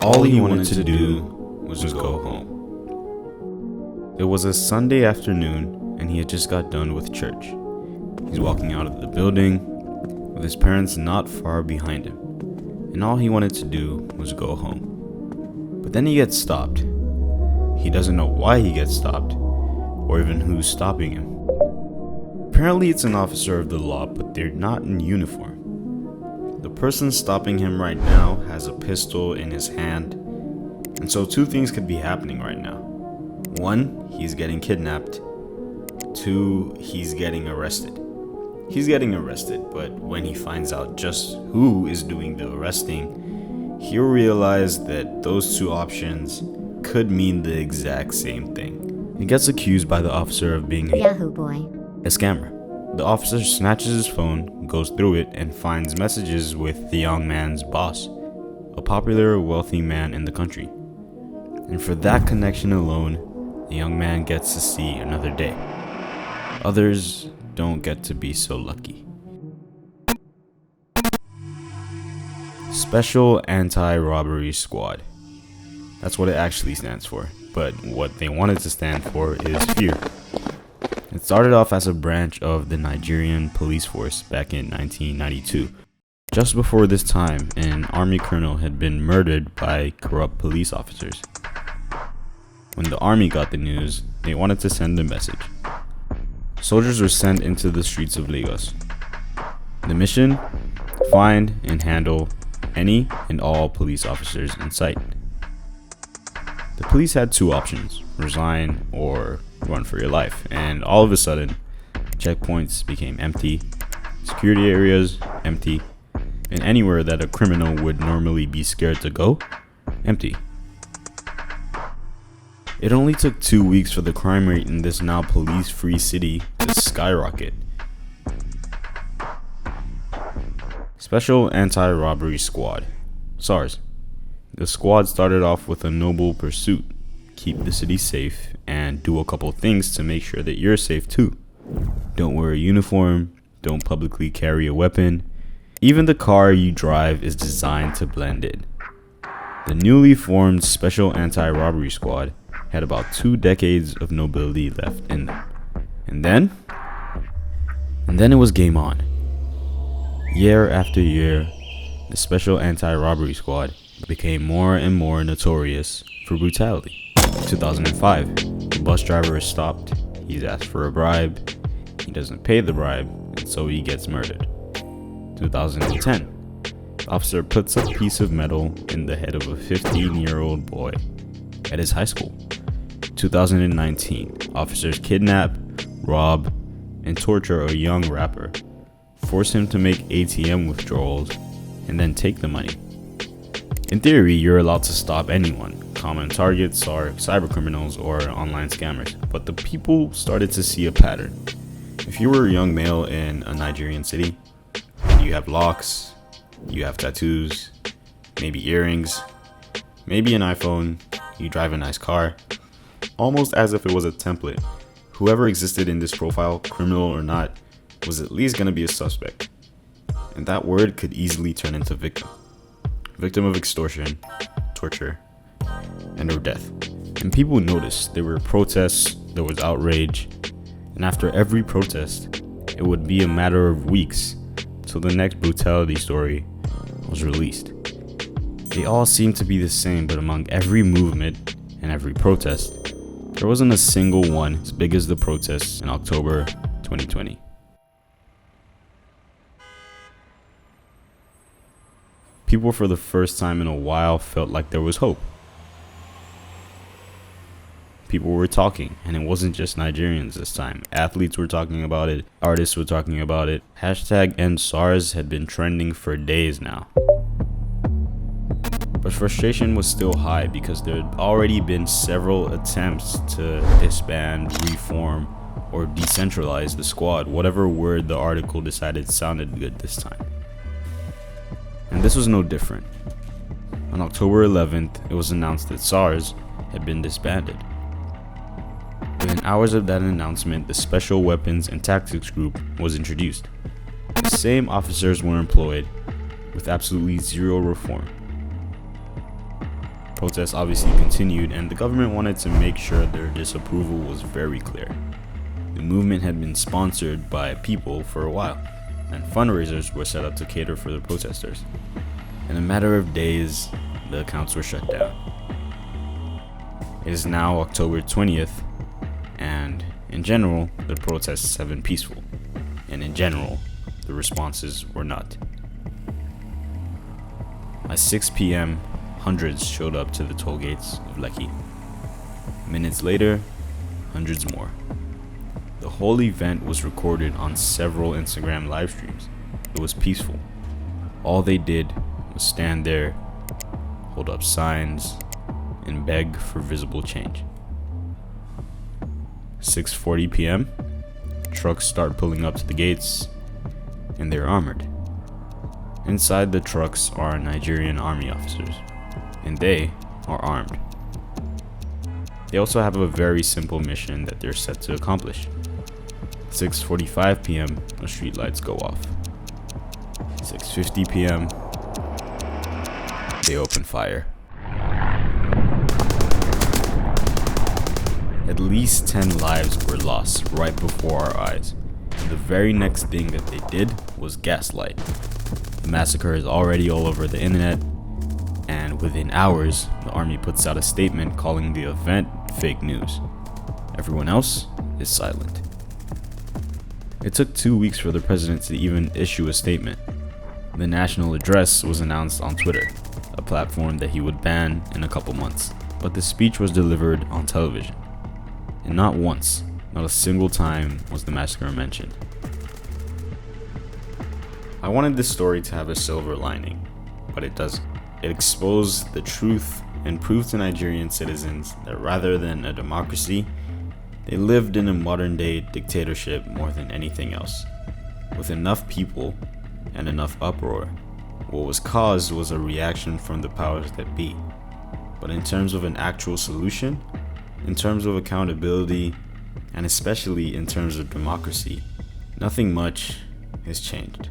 All he wanted to do was just go home. It was a Sunday afternoon, and he had just got done with church. He's walking out of the building with his parents not far behind him, and all he wanted to do was go home. But then he gets stopped. He doesn't know why he gets stopped, or even who's stopping him. Apparently it's an officer of the law, but they're not in uniform. The person stopping him right now has a pistol in his hand, and so two things could be happening right now. One, he's getting kidnapped. Two, he's getting arrested. He's getting arrested, but when he finds out just who is doing the arresting, he'll realize that those two options could mean the exact same thing. He gets accused by the officer of being Yahoo boy. a scammer. The officer snatches his phone, goes through it, and finds messages with the young man's boss, a popular, wealthy man in the country. And for that connection alone, the young man gets to see another day. Others don't get to be so lucky. Special Anti-Robbery Squad. That's what it actually stands for, but what they wanted to stand for is fear. It started off as a branch of the Nigerian police force back in 1992. Just before this time, an army colonel had been murdered by corrupt police officers. When the army got the news, they wanted to send a message. Soldiers were sent into the streets of Lagos. The mission? Find and handle any and all police officers in sight. The police had two options: resign or run for your life, and all of a sudden, checkpoints became empty, security areas empty, and anywhere that a criminal would normally be scared to go, empty. It only took 2 weeks for the crime rate in this now police-free city to skyrocket. Special Anti-Robbery Squad, SARS. The squad started off with a noble pursuit: keep the city safe and do a couple things to make sure that you're safe too. Don't wear a uniform, don't publicly carry a weapon. Even the car you drive is designed to blend in. The newly formed Special Anti-Robbery Squad had about 2 decades of nobility left in them. And then it was game on. Year after year, the Special Anti-Robbery Squad became more and more notorious for brutality. 2005, the bus driver is stopped. He's asked for a bribe. He doesn't pay the bribe, and so he gets murdered. 2010, the officer puts a piece of metal in the head of a 15-year-old boy at his high school. 2019, officers kidnap, rob, and torture a young rapper, force him to make ATM withdrawals, and then take the money. In theory, you're allowed to stop anyone. Common targets are cybercriminals or online scammers, but the people started to see a pattern. If you were a young male in a Nigerian city, you have locks, you have tattoos, maybe earrings, maybe an iPhone, you drive a nice car, almost as if it was a template. Whoever existed in this profile, criminal or not, was at least going to be a suspect. And that word could easily turn into victim. Victim of extortion, torture, and or death. And people noticed. There were protests, there was outrage, and after every protest, it would be a matter of weeks till the next brutality story was released. They all seemed to be the same, but among every movement and every protest, there wasn't a single one as big as the protests in October 2020. People for the first time in a while felt like there was hope. People were talking, and it wasn't just Nigerians this time. Athletes were talking about it, artists were talking about it. #EndSARS had been trending for days now. But frustration was still high because there had already been several attempts to disband, reform, or decentralize the squad, whatever word the article decided sounded good this time. And this was no different. On October 11th, it was announced that SARS had been disbanded. Within hours of that announcement, the Special Weapons and Tactics Group was introduced. The same officers were employed with absolutely zero reform. Protests obviously continued, and the government wanted to make sure their disapproval was very clear. The movement had been sponsored by people for a while, and fundraisers were set up to cater for the protesters. In a matter of days, the accounts were shut down. It is now October 20th, and in general, the protests have been peaceful, and in general, the responses were not. By 6 p.m., hundreds showed up to the toll gates of Lekki. Minutes later, hundreds more. The whole event was recorded on several Instagram live streams. It was peaceful. All they did was stand there, hold up signs, and beg for visible change. 6:40 p.m., trucks start pulling up to the gates, and they're armored. Inside the trucks are Nigerian army officers, and they are armed. They also have a very simple mission that they're set to accomplish. 6:45 p.m., the streetlights go off. 6:50 p.m., they open fire. At least 10 lives were lost right before our eyes. The very next thing that they did was gaslight. The massacre is already all over the internet, and within hours, the army puts out a statement calling the event fake news. Everyone else is silent. It took 2 weeks for the president to even issue a statement. The national address was announced on Twitter, a platform that he would ban in a couple months, but the speech was delivered on television. And not once, not a single time was the massacre mentioned. I wanted this story to have a silver lining, but it doesn't. It exposed the truth and proved to Nigerian citizens that rather than a democracy, they lived in a modern-day dictatorship more than anything else. With enough people and enough uproar, what was caused was a reaction from the powers that be. But in terms of an actual solution, in terms of accountability, and especially in terms of democracy, nothing much has changed.